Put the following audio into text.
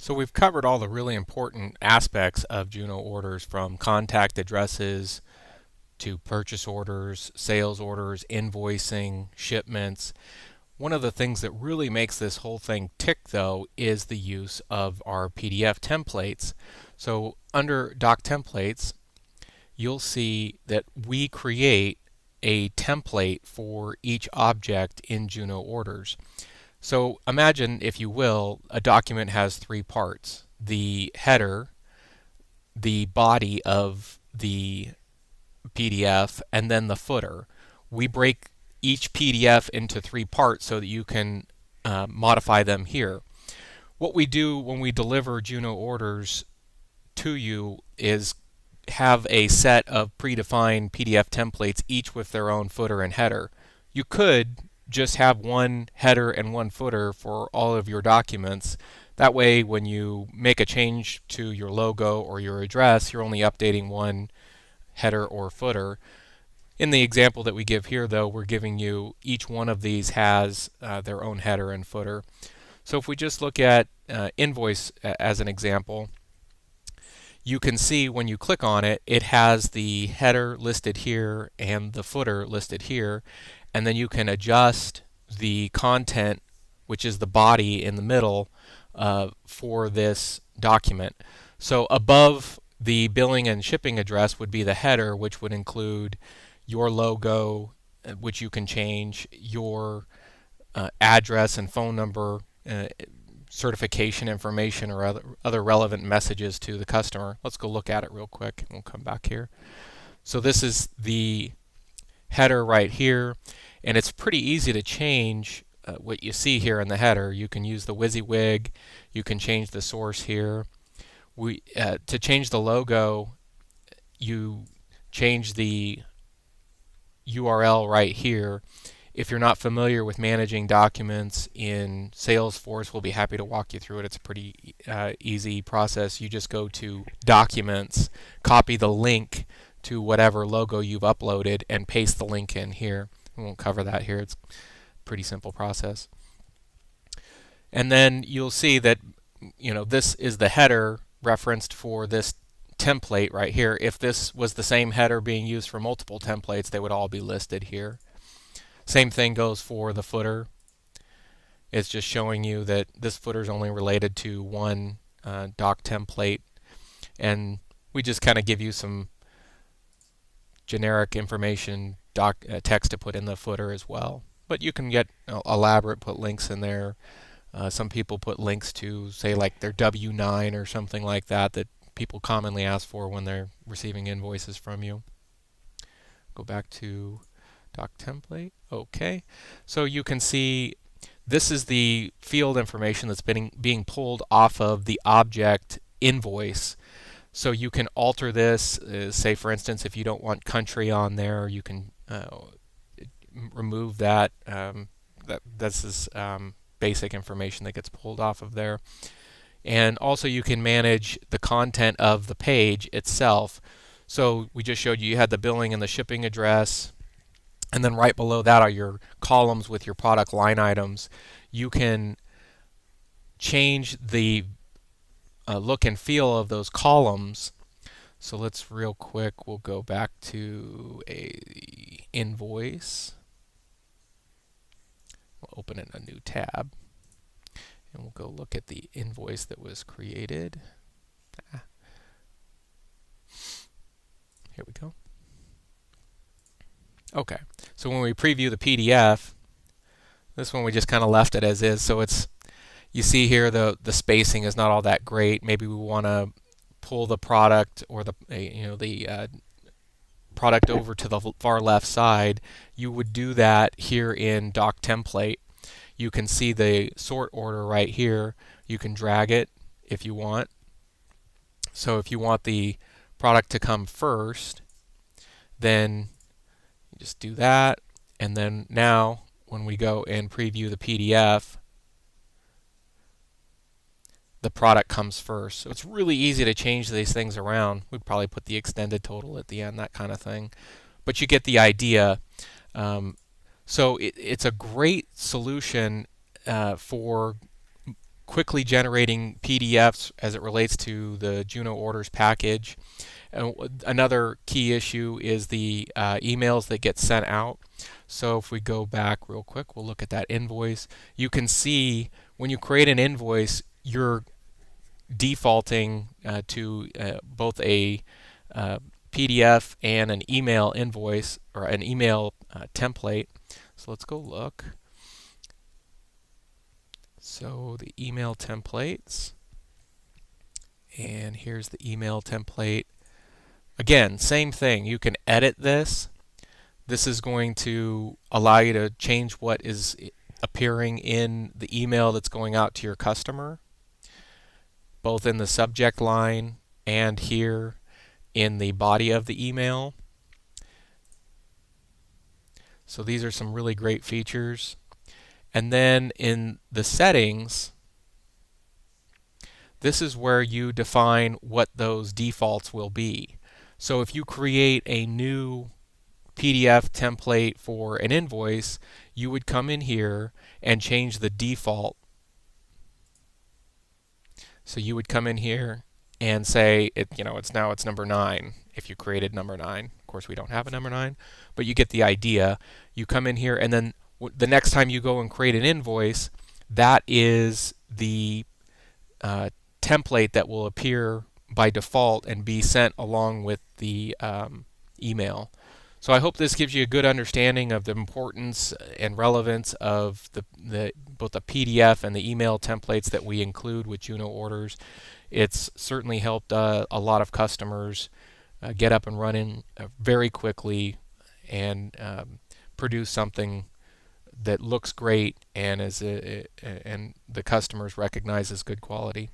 So we've covered all the really important aspects of Juno orders, from contact addresses to purchase orders, sales orders, invoicing, shipments. One of the things that really makes this whole thing tick, though, is the use of our PDF templates. So under Doc Templates, you'll see that we create a template for each object in Juno orders. So imagine, if you will, a document has three parts: the header, the body of the PDF, and then the footer. We break each PDF into three parts so that you can modify them here. What we do when we deliver Juno orders to you is have a set of predefined PDF templates, each with their own footer and header. You could just have one header and one footer for all of your documents. That way, when you make a change to your logo or your address, you're only updating one header or footer. In the example that we give here, though, we're giving you each one of these has their own header and footer. So if we just look at invoice as an example, you can see when you click on it, it has the header listed here and the footer listed here, and then you can adjust the content, which is the body in the middle, for this document. So above the billing and shipping address would be the header, which would include your logo, which you can change, your address and phone number, certification information, or other relevant messages to the customer. Let's go look at it real quick and we'll come back here. So this is the header right here, and it's pretty easy to change what you see here in the header. You can use the WYSIWYG, you can change the source here. To change the logo, you change the URL right here. If you're not familiar with managing documents in Salesforce, we'll be happy to walk you through it. It's a pretty easy process. You just go to Documents, copy the link to whatever logo you've uploaded, and paste the link in here. We won't cover that here. It's a pretty simple process. And then you'll see that this is the header referenced for this template right here. If this was the same header being used for multiple templates, they would all be listed here. Same thing goes for the footer. It's just showing you that this footer is only related to one doc template, and we just kind of give you some generic information, text to put in the footer as well. But you can get elaborate, put links in there. Some people put links to, say, like their W-9 or something like that people commonly ask for when they're receiving invoices from you. Go back to doc template. Okay. So you can see this is the field information that's being pulled off of the object invoice. So you can alter this. Say, for instance, if you don't want country on there, you can remove that. This is basic information that gets pulled off of there. And also you can manage the content of the page itself. So we just showed you had the billing and the shipping address, and then right below that are your columns with your product line items. You can change the look and feel of those columns. So let's real quick, we'll go back to a invoice. We'll open it in a new tab, and we'll go look at the invoice that was created. Here we go. Okay, so when we preview the PDF, this one we just kind of left it as is. So you see here the spacing is not all that great. Maybe we want to pull the product or the product over to the far left side. You would do that here in Doc Template. You can see the sort order right here. You can drag it if you want. So if you want the product to come first, then you just do that. And then now when we go and preview the PDF, the product comes first. So it's really easy to change these things around. We'd probably put the extended total at the end, that kind of thing. But you get the idea. So it's a great solution for quickly generating PDFs as it relates to the Juno orders package. Another key issue is the emails that get sent out. So if we go back real quick, we'll look at that invoice. You can see when you create an invoice, you're defaulting to both a PDF and an email invoice or an email template. So let's go look. So the email templates, and here's the email template. Again, same thing. You can edit this. This is going to allow you to change what is appearing in the email that's going out to your customer, both in the subject line and here in the body of the email. So these are some really great features. And then in the settings, this is where you define what those defaults will be. So if you create a new PDF template for an invoice, you would come in here and change the default. So you would come in here and say it's number 9 if you created number 9. Of course, we don't have a number 9, but you get the idea. You come in here, and then the next time you go and create an invoice, that is the template that will appear by default and be sent along with the email. So I hope this gives you a good understanding of the importance and relevance of both the PDF and the email templates that we include with Juno orders. It's certainly helped a lot of customers get up and running very quickly and produce something that looks great and and the customers recognize as good quality.